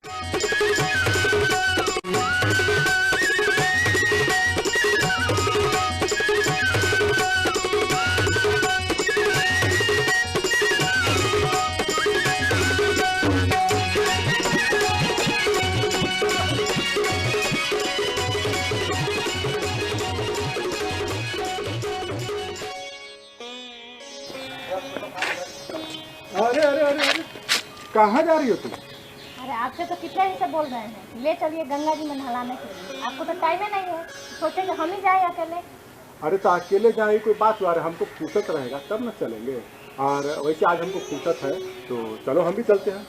अरे अरे अरे अरे, कहाँ जा रही हो तुम? अरे आपसे तो कितने दिन से बोल रहे हैं ले चलिए गंगा जी में नहलाने के लिए। आपको तो टाइम ही नहीं है, सोचे कि हम ही जाए अकेले। अरे तो अकेले जाए कोई बात हुआ? हमको फुर्सत रहेगा तब न चलेंगे। और वैसे आज हमको फुर्सत है तो चलो हम भी चलते हैं।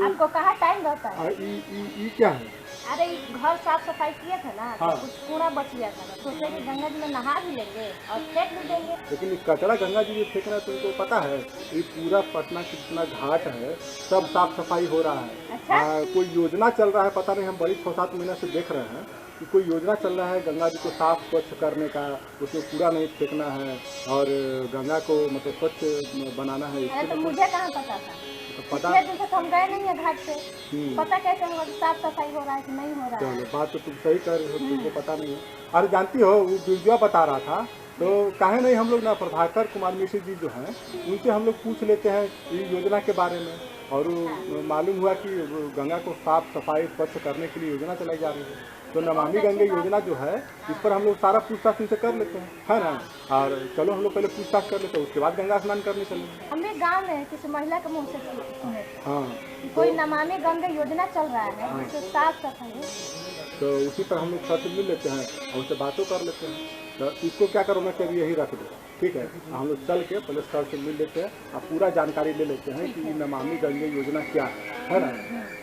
आपको कहाँ टाइम रहता है? ये क्या है? अरे घर साफ सफाई किए थे ना, हाँ। तो कुछ कूड़ा बच गया था, सोचे कि गंगा जी में नहा भी लेंगे और फेंक भी देंगे। लेकिन ये कचरा गंगा जी में फेंकना तुमको पता है? ये पूरा पटना कितना घाट है, सब साफ सफाई हो रहा है। अच्छा? कोई योजना चल रहा है, पता नहीं, हम बड़ी 6-7 महीने से देख रहे हैं कि कोई योजना चल रहा है गंगा जी को साफ स्वच्छ करने का, उसमें कूड़ा नहीं फेंकना है और गंगा को मतलब स्वच्छ बनाना है। अरे तो मुझे कहाँ पता था? पता इतने दिन से तो हम गए नहीं है घाट पे, पता कैसे होगा कि साफ सफाई हो रहा है कि नहीं हो रहा है? चलो बात तो तुम सही कर रहे हो, तुमको पता नहीं है। अरे जानती हो, वो बिरजुआ बता रहा था, तो काहे नहीं हम लोग ना प्रभाकर कुमार मिश्र जी जो हैं उनसे हम लोग पूछ लेते हैं इस योजना के बारे में। और मालूम हुआ कि गंगा को साफ सफाई स्वच्छ करने के लिए योजना चलाई जा रही है। तो नमामि गंगे योजना जो है इस पर हम लोग सारा पूछताछ उनसे कर लेते हैं, है ना? और चलो हम लोग पहले पूछताछ कर लेते हैं, उसके बाद गंगा स्नान करने चलेंगे। हम भी गाँव में किसी महिला के मुँह से सुने हाँ, कोई नमामि गंगे योजना चल रहा है जिससे साफ सफाई। तो उसी पर हम लोग सर से मिल लेते हैं और उससे बातों कर लेते हैं। तो इसको क्या करो, मैं कभी यही रख दो, ठीक है? हम लोग चल के पहले सर से मिल लेते हैं और पूरा जानकारी ले लेते हैं कि नमामि गंगे योजना क्या है ना?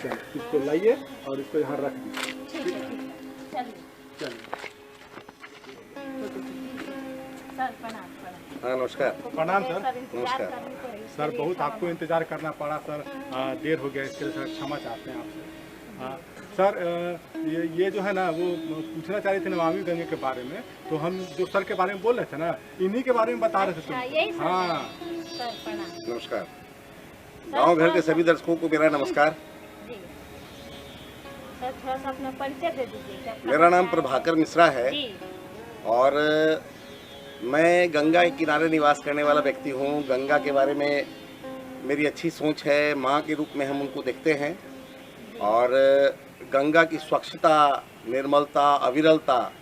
चलो इसको लाइए और इसको यहाँ रख दीजिए। चलिए। सर प्रणाम। हाँ नमस्कार। प्रणाम सर। नमस्कार। सर बहुत आपको इंतजार करना पड़ा सर, देर हो गया, इसके लिए सर क्षमा चाहते हैं आपसे। सर ये जो है ना वो पूछना चाह रहे थे नमामि गंगे के बारे में, तो हम जो सर के बारे में बोल रहे थे ना इन्हीं के बारे में बता रहे थे तुम। हाँ सर प्रणाम। नमस्कार। गांव घर के सभी दर्शकों को मेरा नमस्कार। जी सर थोड़ा सा अपना परिचय दे दीजिए। मेरा नाम प्रभाकर मिश्रा है और मैं गंगा के किनारे निवास करने वाला व्यक्ति हूँ। गंगा के बारे में मेरी अच्छी सोच है, माँ के रूप में हम उनको देखते हैं और गंगा की स्वच्छता, निर्मलता, अविरलता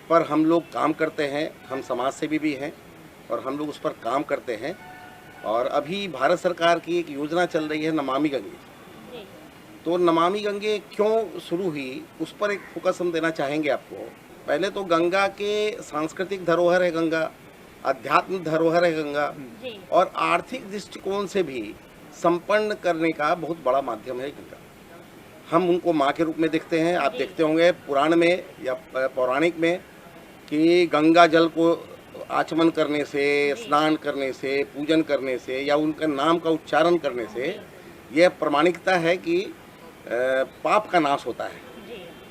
पर हम लोग काम करते हैं। हम समाज सेवी भी हैं और हम लोग उस पर काम करते हैं। और अभी भारत सरकार की एक योजना चल रही है नमामि गंगे। तो नमामि गंगे क्यों शुरू हुई उस पर एक फोकस हम देना चाहेंगे आपको। पहले तो गंगा के सांस्कृतिक धरोहर है गंगा, आध्यात्मिक धरोहर है गंगा और आर्थिक दृष्टिकोण से भी संपन्न करने का बहुत बड़ा माध्यम है गंगा। हम उनको माँ के रूप में देखते हैं। आप देखते होंगे पुराण में या पौराणिक में कि गंगा जल को आचमन करने से, स्नान करने से, पूजन करने से या उनका नाम का उच्चारण करने से यह प्रमाणिकता है कि पाप का नाश होता है।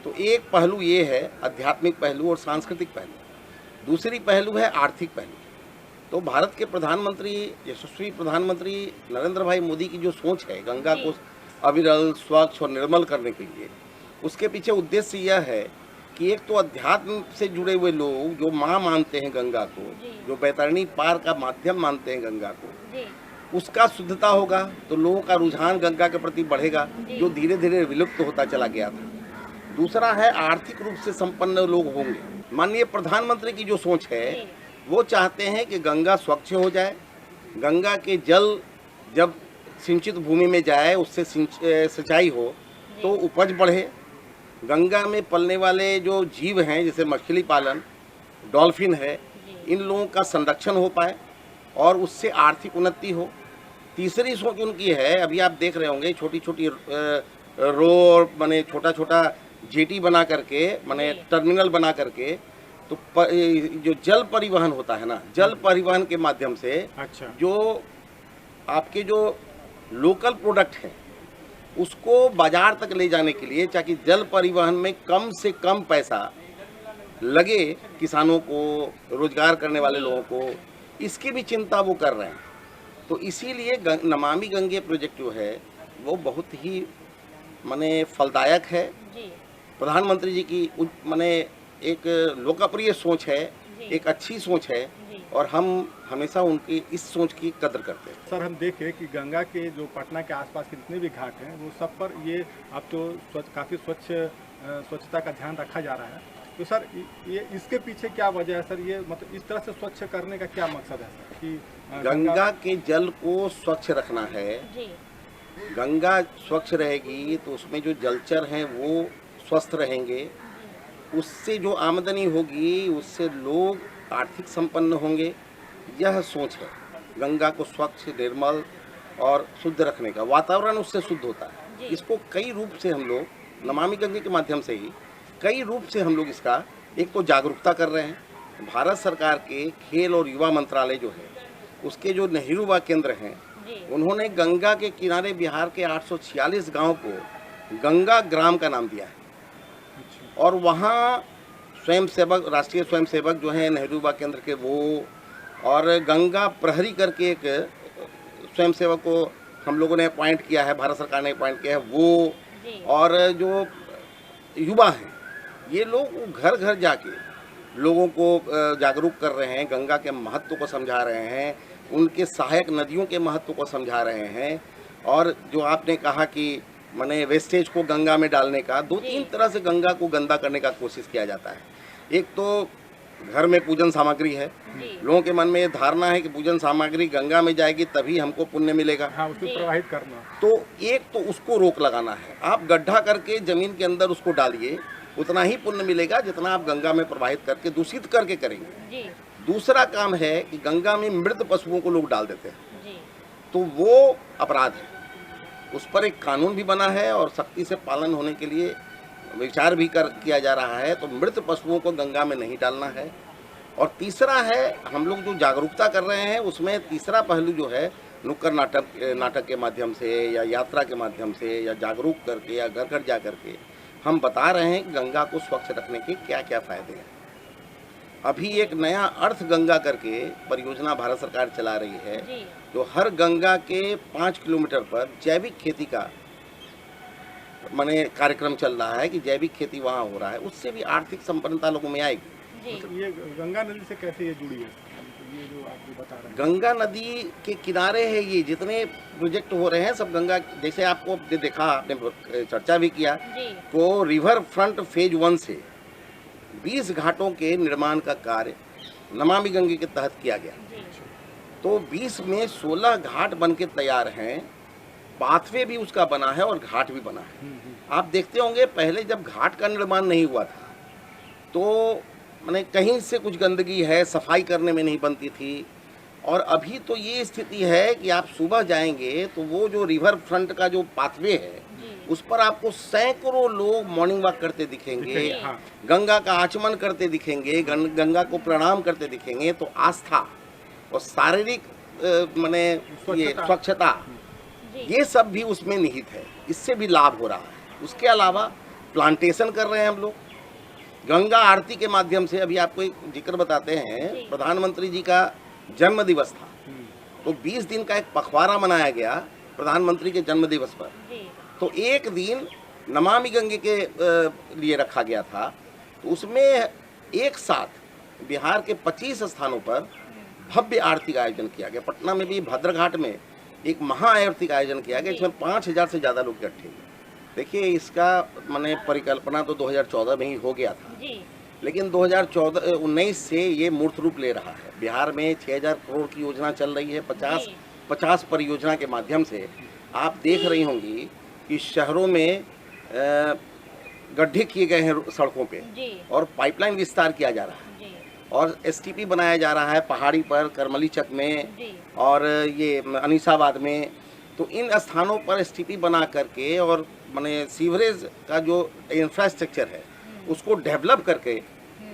तो एक पहलू ये है आध्यात्मिक पहलू और सांस्कृतिक पहलू। दूसरी पहलू है आर्थिक पहलू। तो भारत के प्रधानमंत्री, यशस्वी प्रधानमंत्री नरेंद्र भाई मोदी की जो सोच है गंगा को अविरल, स्वच्छ और निर्मल करने के लिए, उसके पीछे उद्देश्य यह है कि एक तो अध्यात्म से जुड़े हुए लोग जो माँ मानते हैं गंगा को, जो बैतरणी पार का माध्यम मानते हैं गंगा को, उसका शुद्धता होगा तो लोगों का रुझान गंगा के प्रति बढ़ेगा जो धीरे धीरे विलुप्त होता चला गया था। दूसरा है आर्थिक रूप से संपन्न लोग होंगे। माननीय प्रधानमंत्री की जो सोच है वो चाहते हैं कि गंगा स्वच्छ हो जाए, गंगा के जल जब सिंचित भूमि में जाए उससे सिंचाई हो तो उपज बढ़े, गंगा में पलने वाले जो जीव हैं जैसे मछली पालन, डॉल्फिन है, इन लोगों का संरक्षण हो पाए और उससे आर्थिक उन्नति हो। तीसरी सोच उनकी है, अभी आप देख रहे होंगे छोटी छोटी रोड माने छोटा छोटा जेटी बना करके, माने टर्मिनल बना करके, तो जो जल परिवहन होता है ना, जल परिवहन के माध्यम से जो आपके जो लोकल प्रोडक्ट है उसको बाजार तक ले जाने के लिए, ताकि जल परिवहन में कम से कम पैसा लगे किसानों को, रोजगार करने वाले लोगों को, इसकी भी चिंता वो कर रहे हैं। तो इसीलिए नमामि गंगे प्रोजेक्ट जो है वो बहुत ही माने फलदायक है। जी प्रधानमंत्री जी की माने एक लोकप्रिय सोच है, जी। एक अच्छी सोच है जी और हम हमेशा उनकी इस सोच की कदर करते हैं। सर हम देखें कि गंगा के जो पटना के आसपास के जितने भी घाट हैं वो सब पर ये अब तो काफ़ी स्वच्छता का ध्यान रखा जा रहा है। तो सर ये इसके पीछे क्या वजह है सर? ये मतलब इस तरह से स्वच्छ करने का क्या मकसद है सर कि गंगा के जल को स्वच्छ रखना है। जी गंगा स्वच्छ रहेगी तो उसमें जो जलचर हैं वो स्वस्थ रहेंगे, उससे जो आमदनी होगी उससे लोग आर्थिक संपन्न होंगे। यह सोच है गंगा को स्वच्छ, निर्मल और शुद्ध रखने का। वातावरण उससे शुद्ध होता है। इसको कई रूप से हम लोग नमामि गंगे के माध्यम से ही कई रूप से हम लोग इसका एक तो जागरूकता कर रहे हैं। भारत सरकार के खेल और युवा मंत्रालय जो है उसके जो नेहरू युवा केंद्र हैं उन्होंने गंगा के किनारे बिहार के 846 गांव को गंगा ग्राम का नाम दिया है और वहाँ स्वयंसेवक, राष्ट्रीय स्वयंसेवक जो हैं नेहरू युवा केंद्र के वो, और गंगा प्रहरी करके एक स्वयंसेवक को हम लोगों ने अपॉइंट किया है, भारत सरकार ने अपॉइंट किया है वो, और जो युवा हैं ये लोग घर घर जाके लोगों को जागरूक कर रहे हैं, गंगा के महत्व को समझा रहे हैं, उनके सहायक नदियों के महत्व को समझा रहे हैं। और जो आपने कहा कि माने वेस्टेज को गंगा में डालने का, दो तीन तरह से गंगा को गंदा करने का कोशिश किया जाता है। एक तो घर में पूजन सामग्री है, लोगों के मन में ये धारणा है कि पूजन सामग्री गंगा में जाएगी तभी हमको पुण्य मिलेगा। हाँ, उसको प्रवाहित करना। तो एक तो उसको रोक लगाना है। आप गड्ढा करके जमीन के अंदर उसको डालिए, उतना ही पुण्य मिलेगा जितना आप गंगा में प्रवाहित करके दूषित करके करेंगे। दूसरा काम है कि गंगा में मृत पशुओं को लोग डाल देते हैं, तो वो अपराध है। उस पर एक कानून भी बना है और सख्ती से पालन होने के लिए विचार भी किया जा रहा है। तो मृत पशुओं को गंगा में नहीं डालना है। और तीसरा है, हम लोग जो जागरूकता कर रहे हैं उसमें तीसरा पहलू जो है नुक्कड़ नाटक के माध्यम से या यात्रा के माध्यम से या जागरूक करके या घर घर जा करके हम बता रहे हैं कि गंगा को स्वच्छ रखने के क्या क्या फायदे हैं। अभी एक नया अर्थ गंगा करके परियोजना भारत सरकार चला रही है, जो हर गंगा के 5 किलोमीटर पर जैविक खेती का माने कार्यक्रम चल रहा है कि जैविक खेती वहाँ हो रहा है। उससे भी आर्थिक संपन्नता लोगों में आएगी। तो ये गंगा नदी से कैसे ये जुड़ी है? ये जो आप बता रहे हैं गंगा नदी के किनारे है। ये जितने प्रोजेक्ट हो रहे हैं सब गंगा, जैसे आपको देखा, आपने चर्चा भी किया, तो रिवर फ्रंट फेज 1 से 20 घाटों के निर्माण का कार्य नमामि गंगे के तहत किया गया। तो 20 में 16 घाट बन के तैयार हैं, पाथवे भी उसका बना है और घाट भी बना है। आप देखते होंगे पहले जब घाट का निर्माण नहीं हुआ था तो माने कहीं से कुछ गंदगी है, सफाई करने में नहीं बनती थी। और अभी तो ये स्थिति है कि आप सुबह जाएंगे तो वो जो रिवर फ्रंट का जो पाथवे है उस पर आपको सैकड़ों लोग मॉर्निंग वॉक करते दिखेंगे, हाँ। गंगा का आचमन करते दिखेंगे, गंगा को प्रणाम करते दिखेंगे। तो आस्था और शारीरिक माने ये स्वच्छता ये सब भी उसमें निहित है। इससे भी लाभ हो रहा है। उसके अलावा प्लांटेशन कर रहे हैं हम लोग गंगा आरती के माध्यम से। अभी आपको एक जिक्र बताते हैं, प्रधानमंत्री जी का जन्म दिवस था तो 20 दिन का एक पखवाड़ा मनाया गया प्रधानमंत्री के जन्म दिवस पर। तो एक दिन नमामि गंगे के लिए रखा गया था। तो उसमें एक साथ बिहार के 25 स्थानों पर भव्य आरती का आयोजन किया गया। पटना में भी भद्रघाट में एक महाआरती का आयोजन किया गया, इसमें 5000 से ज़्यादा लोग इकट्ठे हुए। देखिए, इसका माने परिकल्पना तो 2014 में ही हो गया था, लेकिन 2019 से ये मूर्त रूप ले रहा है। बिहार में 6000 करोड़ की योजना चल रही है। 50 परियोजना के माध्यम से आप देख रही होंगी कि शहरों में गड्ढे किए गए हैं सड़कों पे और पाइपलाइन विस्तार किया जा रहा है और एसटीपी बनाया जा रहा है पहाड़ी पर, करमलीचक में और ये अनीसाबाद में। तो इन स्थानों पर एसटीपी बना करके और माने सीवरेज का जो इंफ्रास्ट्रक्चर है उसको डेवलप करके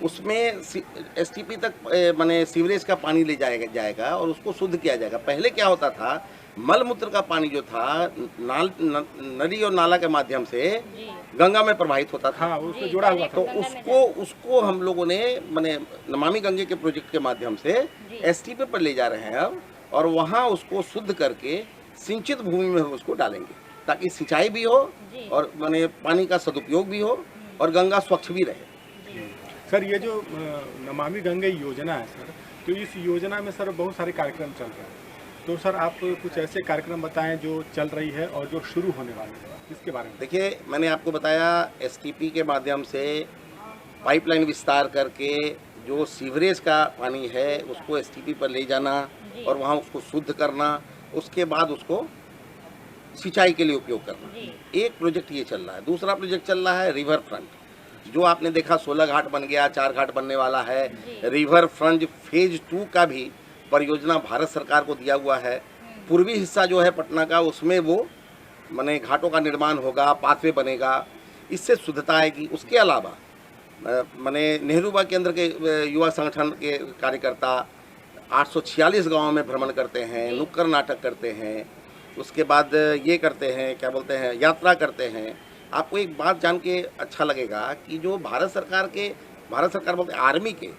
उसमें एसटीपी तक माने सीवरेज का पानी ले जाएगा और उसको शुद्ध किया जाएगा। पहले क्या होता था, मल मूत्र का पानी जो था नदी और नाला के माध्यम से गंगा में प्रवाहित होता था। हाँ, उससे जुड़ा हुआ था। तो उसको हम लोगों ने माने नमामि गंगे के प्रोजेक्ट के माध्यम से एसटीपी पर ले जा रहे हैं अब, और वहाँ उसको शुद्ध करके सिंचित भूमि में उसको डालेंगे ताकि सिंचाई भी हो जी। और माने पानी का सदुपयोग भी हो और गंगा स्वच्छ भी रहे। सर ये जो नमामि गंगे योजना है सर, तो इस योजना में सर बहुत सारे कार्यक्रम चल रहे हैं, तो सर आप कुछ ऐसे कार्यक्रम बताएं जो चल रही है और जो शुरू होने वाले हैं, इसके बारे में। देखिए, मैंने आपको बताया एसटीपी के माध्यम से पाइपलाइन विस्तार करके जो सीवरेज का पानी है उसको एसटीपी पर ले जाना और वहाँ उसको शुद्ध करना, उसके बाद उसको सिंचाई के लिए उपयोग करना। एक प्रोजेक्ट ये चल रहा है। दूसरा प्रोजेक्ट चल रहा है रिवर फ्रंट, जो आपने देखा 16 घाट बन गया, 4 घाट बनने वाला है। रिवर फ्रंट फेज 2 का भी परियोजना भारत सरकार को दिया हुआ है। पूर्वी हिस्सा जो है पटना का, उसमें वो माने घाटों का निर्माण होगा, पाथवे बनेगा, इससे शुद्धता आएगी। उसके अलावा माने नेहरू युवा केंद्र के युवा संगठन के कार्यकर्ता 846 गाँव में भ्रमण करते हैं, नुक्कड़ नाटक करते हैं, उसके बाद ये करते हैं, क्या बोलते हैं, यात्रा करते हैं। आपको एक बात जान के अच्छा लगेगा कि जो भारत सरकार बोलते हैं आर्मी के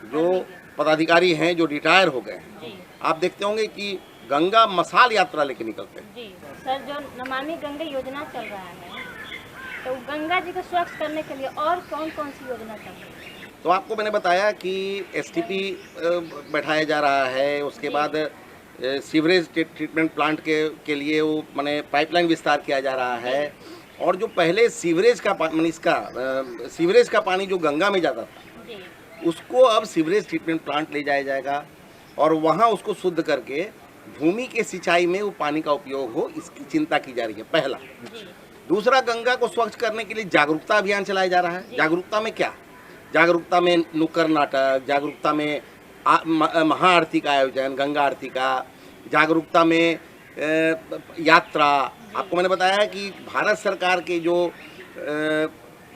जो पदाधिकारी हैं जो रिटायर हो गए हैं, आप देखते होंगे कि गंगा मसाल यात्रा लेके निकलते हैं। जी सर, जो नमामि गंगे योजना चल रहा है तो गंगा जी को स्वच्छ करने के लिए और कौन कौन सी योजना चल रही है? तो आपको मैंने बताया कि एसटीपी बैठाया जा रहा है, उसके बाद सीवरेज ट्रीटमेंट प्लांट के लिए वो माने पाइपलाइन विस्तार किया जा रहा है। और जो पहले सीवरेज का सीवरेज का पानी जो गंगा में जाता था, उसको अब सीवरेज ट्रीटमेंट प्लांट ले जाया जाएगा और वहाँ उसको शुद्ध करके भूमि के सिंचाई में वो पानी का उपयोग हो, इसकी चिंता की जा रही है, पहला। दूसरा, गंगा को स्वच्छ करने के लिए जागरूकता अभियान चलाया जा रहा है। जागरूकता में क्या? जागरूकता में नुक्कड़ नाटक, जागरूकता में महाआरती का आयोजन, गंगा आरती का, जागरूकता में यात्रा। आपको मैंने बताया है कि भारत सरकार के जो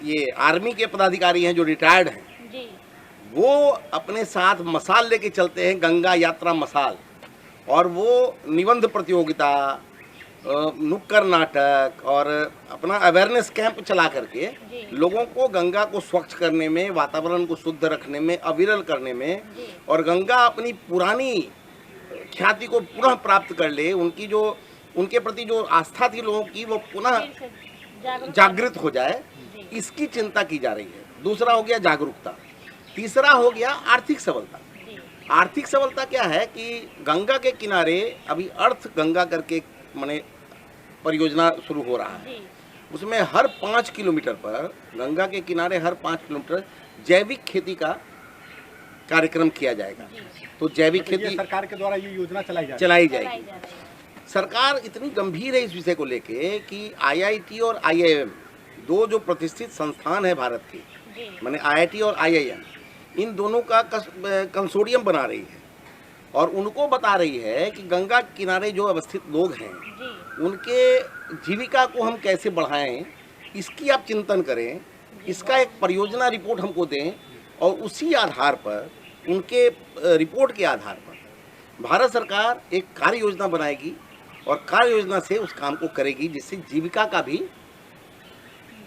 ये आर्मी के पदाधिकारी हैं जो रिटायर्ड हैं, वो अपने साथ मसाल लेके चलते हैं, गंगा यात्रा मसाल, और वो निबंध प्रतियोगिता, नुक्कड़ नाटक और अपना अवेयरनेस कैंप चला करके लोगों को गंगा को स्वच्छ करने में, वातावरण को शुद्ध रखने में, अविरल करने में, और गंगा अपनी पुरानी ख्याति को पुनः प्राप्त कर ले, उनके प्रति जो आस्था थी लोगों की वो पुनः जागृत हो जाए, इसकी चिंता की जा रही है। दूसरा हो गया जागरूकता। तीसरा हो गया आर्थिक सबलता। आर्थिक सबलता क्या है कि गंगा के किनारे अभी अर्थ गंगा करके माने परियोजना शुरू हो रहा है। उसमें हर 5 किलोमीटर पर, गंगा के किनारे हर 5 किलोमीटर जैविक खेती का कार्यक्रम किया जाएगा। तो जैविक खेती सरकार के द्वारा ये योजना चलाई जाएगी। सरकार इतनी गंभीर है इस विषय को लेके कि आईआईटी और आईआईएम, दो जो प्रतिष्ठित संस्थान है भारत की, माने आईआईटी और आईआईएम, इन दोनों का कंसोर्टियम बना रही है और उनको बता रही है कि गंगा किनारे जो अवस्थित लोग हैं उनके जीविका को हम कैसे बढ़ाएं, इसकी आप चिंतन करें, इसका एक परियोजना रिपोर्ट हमको दें और उसी आधार पर, उनके रिपोर्ट के आधार पर भारत सरकार एक कार्य योजना बनाएगी और कार्य योजना से उस काम को करेगी, जिससे जीविका का भी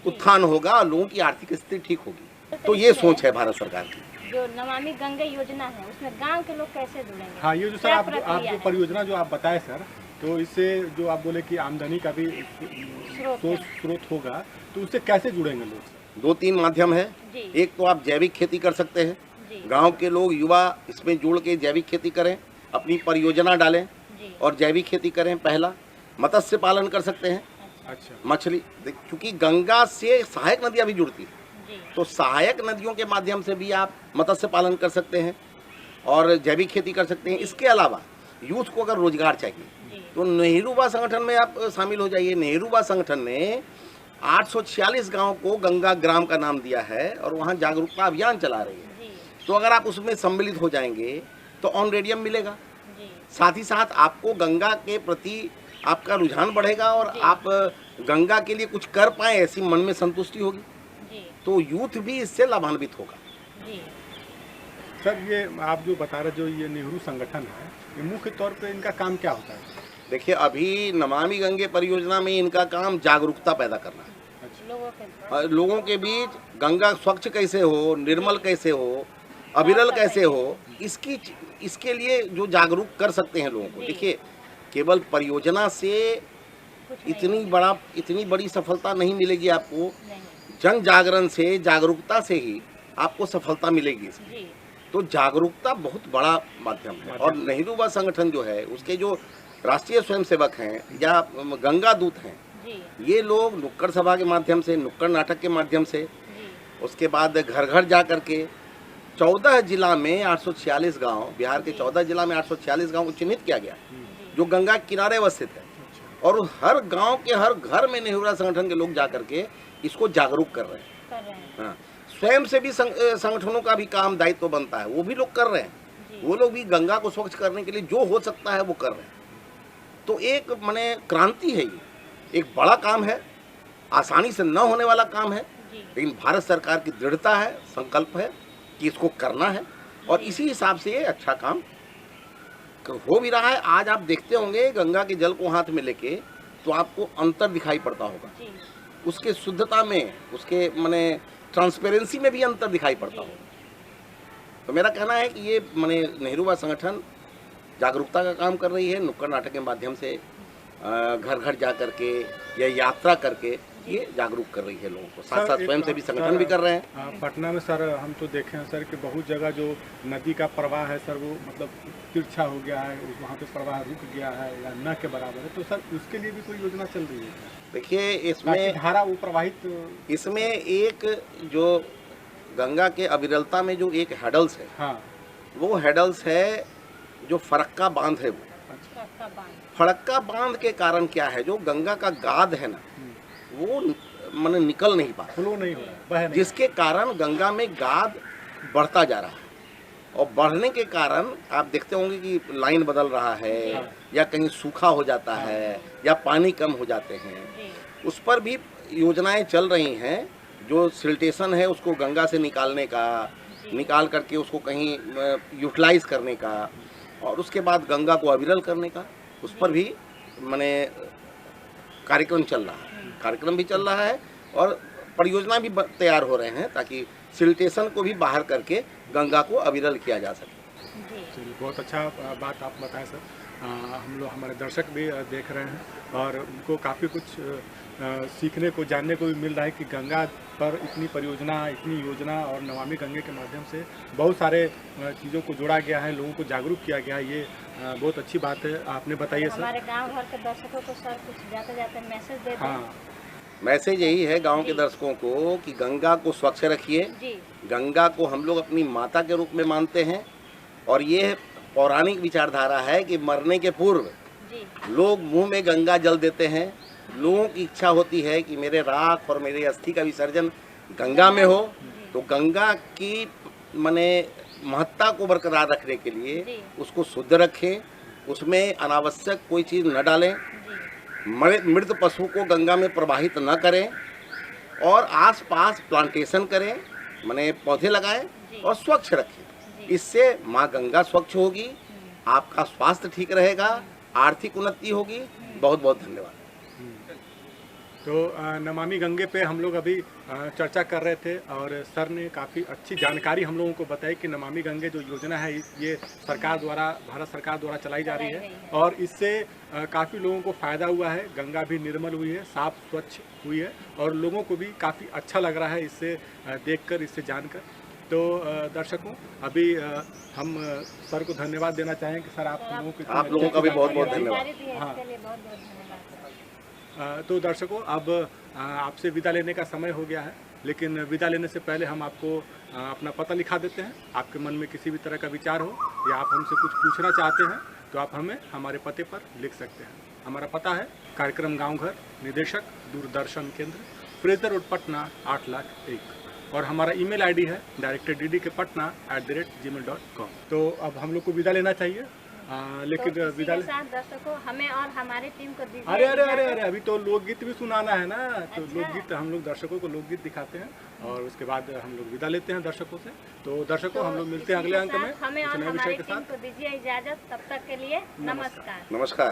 उत्थान होगा और लोगों की आर्थिक स्थिति ठीक होगी। तो ये सोच है भारत सरकार की। जो नमामि गंगे योजना है उसमें गांव के लोग कैसे जुड़ेंगे? हाँ, ये जो सर आप जो परियोजना जो आप बताए सर, तो इससे जो आप बोले कि आमदनी का भी स्रोत होगा, तो उससे कैसे जुड़ेंगे लोग? 2-3 माध्यम है। एक तो आप जैविक खेती कर सकते हैं, गांव के लोग, युवा इसमें जुड़ के जैविक खेती करें, अपनी परियोजना डालें और जैविक खेती करें। पहला, मत्स्य पालन कर सकते हैं। अच्छा। मछली, क्योंकि गंगा से सहायक नदियाँ भी जुड़ती हैं, तो सहायक नदियों के माध्यम से भी आप मत्स्य पालन कर सकते हैं और जैविक खेती कर सकते हैं। इसके अलावा यूथ को अगर रोजगार चाहिए तो नेहरू युवा संगठन में आप शामिल हो जाइए। नेहरू युवा संगठन ने 846 गांव को गंगा ग्राम का नाम दिया है और वहां जागरूकता अभियान चला रही है। तो अगर आप उसमें सम्मिलित हो जाएंगे तो ऑन रेडियम मिलेगा, साथ ही साथ आपको गंगा के प्रति आपका रुझान बढ़ेगा और आप गंगा के लिए कुछ कर पाए, ऐसी मन में संतुष्टि होगी, तो यूथ भी इससे लाभान्वित होगा। सर, ये आप जो बता रहे, जो ये नेहरू संगठन है, ये मुख्य तौर पे इनका काम क्या होता है? देखिए, अभी नमामि गंगे परियोजना में इनका काम जागरूकता पैदा करना है। अच्छा। लोगों के बीच गंगा स्वच्छ कैसे हो, निर्मल कैसे हो, अविरल कैसे हो, इसके लिए जो जागरूक कर सकते हैं लोगों को। देखिए, केवल परियोजना से कुछ नहीं इतनी बड़ी सफलता नहीं मिलेगी आपको। नहीं। जन जागरण से, जागरूकता से ही आपको सफलता मिलेगी। जी तो जागरूकता बहुत बड़ा माध्यम है। और नेहरू युवा संगठन जो है, उसके जो राष्ट्रीय स्वयंसेवक हैं या गंगा दूत हैं, जी ये लोग नुक्कड़ सभा के माध्यम से, नुक्कड़ नाटक के माध्यम से, जी उसके बाद घर घर जा करके 14 जिला में 846 गांव, बिहार के 14 जिला में 846 गांव को चिन्हित किया गया जो गंगा के किनारे अवस्थित है। और हर गांव के हर घर में नेहरू युवा संगठन के लोग जा करके इसको जागरूक कर रहे हैं। कर रहे हैं। हाँ, स्वयं से भी संगठनों का भी काम, दायित्व बनता है, वो भी लोग कर रहे हैं। जी वो लोग भी गंगा को स्वच्छ करने के लिए जो हो सकता है वो कर रहे हैं। तो एक माने क्रांति है, ये एक बड़ा काम है, आसानी से न होने वाला काम है, जी लेकिन भारत सरकार की दृढ़ता है, संकल्प है कि इसको करना है। और इसी हिसाब से ये अच्छा काम हो भी रहा है। आज आप देखते होंगे गंगा के जल को हाथ में लेके तो आपको अंतर दिखाई पड़ता होगा, जी उसके शुद्धता में, उसके माने ट्रांसपेरेंसी में भी अंतर दिखाई पड़ता होगा। तो मेरा कहना है कि ये माने नेहरू युवा संगठन जागरूकता का काम कर रही है, नुक्कड़ नाटक के माध्यम से घर घर जा करके या यात्रा करके ये जागरूक कर रही है लोगों को। साथ साथ स्वयं से भी संगठन भी कर रहे हैं। पटना में सर हम तो देखे हैं सर कि बहुत जगह जो नदी का प्रवाह है सर, वो मतलब तिरछा हो गया है, वहाँ पे प्रवाह रुक गया है या न के बराबर है। तो सर उसके लिए भी कोई योजना चल रही है? देखिए, ताकि धारा वो प्रवाहित, इसमें एक जो गंगा के अविरलता में जो एक हेडल्स है, हाँ वो हेडल्स है जो फरक्का बांध है। वो का बांध, फरक्का बांध के कारण क्या है, जो गंगा का गाद है ना, वो माने निकल नहीं पा रहा, फ्लो नहीं हो रहा, बह नहीं। जिसके कारण गंगा में गाद बढ़ता जा रहा है। और बढ़ने के कारण आप देखते होंगे कि लाइन बदल रहा है, या कहीं सूखा हो जाता है, या पानी कम हो जाते हैं। जी उस पर भी योजनाएं चल रही हैं। जो सिल्टेशन है उसको गंगा से निकालने का, निकाल करके उसको कहीं यूटिलाइज करने का, और उसके बाद गंगा को अविरल करने का, उस पर भी माने कार्यक्रम चल रहा है। कार्यक्रम भी चल रहा है और परियोजना भी तैयार हो रहे हैं ताकि सिल्टेशन को भी बाहर करके गंगा को अविरल किया जा सके। चलिए, बहुत अच्छा बात आप बताएं सर। हम लोग, हमारे दर्शक भी देख रहे हैं और उनको काफ़ी कुछ सीखने को, जानने को भी मिल रहा है कि गंगा पर इतनी परियोजना, इतनी योजना और नमामि गंगे के माध्यम से बहुत सारे चीज़ों को जोड़ा गया है, लोगों को जागरूक किया गया है। ये बहुत अच्छी बात है। आपने बताइए सर। हमारे गांव भर के दर्शकों को सर कुछ जाते जाते मैसेज दे दें। हाँ, मैसेज यही है गांव के दर्शकों को कि गंगा को स्वच्छ रखिए। जी गंगा को हम लोग अपनी माता के रूप में मानते हैं, और ये पौराणिक विचारधारा है कि मरने के पूर्व जी लोग मुंह में गंगा जल देते हैं। लोगों की इच्छा होती है कि मेरे राख और मेरे अस्थि का विसर्जन गंगा में हो। तो गंगा की माने महत्ता को बरकरार रखने के लिए उसको शुद्ध रखें, उसमें अनावश्यक कोई चीज़ न डालें, जी मृत पशु को गंगा में प्रवाहित न करें, और आसपास प्लांटेशन करें, माने पौधे लगाएं और स्वच्छ रखें। इससे माँ गंगा स्वच्छ होगी, आपका स्वास्थ्य ठीक रहेगा, आर्थिक उन्नति होगी। बहुत बहुत धन्यवाद। तो नमामि गंगे पे हम लोग अभी चर्चा कर रहे थे और सर ने काफ़ी अच्छी जानकारी हम लोगों को बताई कि नमामि गंगे जो योजना है ये सरकार द्वारा, भारत सरकार द्वारा चलाई जा रही है, और इससे काफ़ी लोगों को फ़ायदा हुआ है। गंगा भी निर्मल हुई है, साफ स्वच्छ हुई है, और लोगों को भी काफ़ी अच्छा लग रहा है इससे देखकर, इससे जानकर। तो दर्शकों, अभी हम सर को धन्यवाद देना चाहें कि सर आप लोगों का भी बहुत बहुत धन्यवाद। हाँ तो दर्शकों, अब आपसे विदा लेने का समय हो गया है, लेकिन विदा लेने से पहले हम आपको अपना पता लिखा देते हैं। आपके मन में किसी भी तरह का विचार हो या आप हमसे कुछ पूछना चाहते हैं तो आप हमें हमारे पते पर लिख सकते हैं। हमारा पता है कार्यक्रम गांव घर, निदेशक दूरदर्शन केंद्र, फ्रेजर रोड, पटना 8,01,। और हमारा ईमेल आईडी है directorddkpatna@gmail.com। तो अब हम लोग को विदा लेना चाहिए, लेकिन तो विदा दर्शकों हमें और हमारी टीम को दीजिए। अरे अभी तो लोकगीत भी सुनाना है ना। तो लोकगीत हम लोग दर्शकों को लोकगीत दिखाते हैं और उसके बाद हम लोग विदा लेते हैं दर्शकों से। तो दर्शकों, हम लोग मिलते हैं अगले अंक में हमें और नए हमारी विषय के टीम साथ। को दीजिए इजाजत। तब तक के लिए नमस्कार। नमस्कार।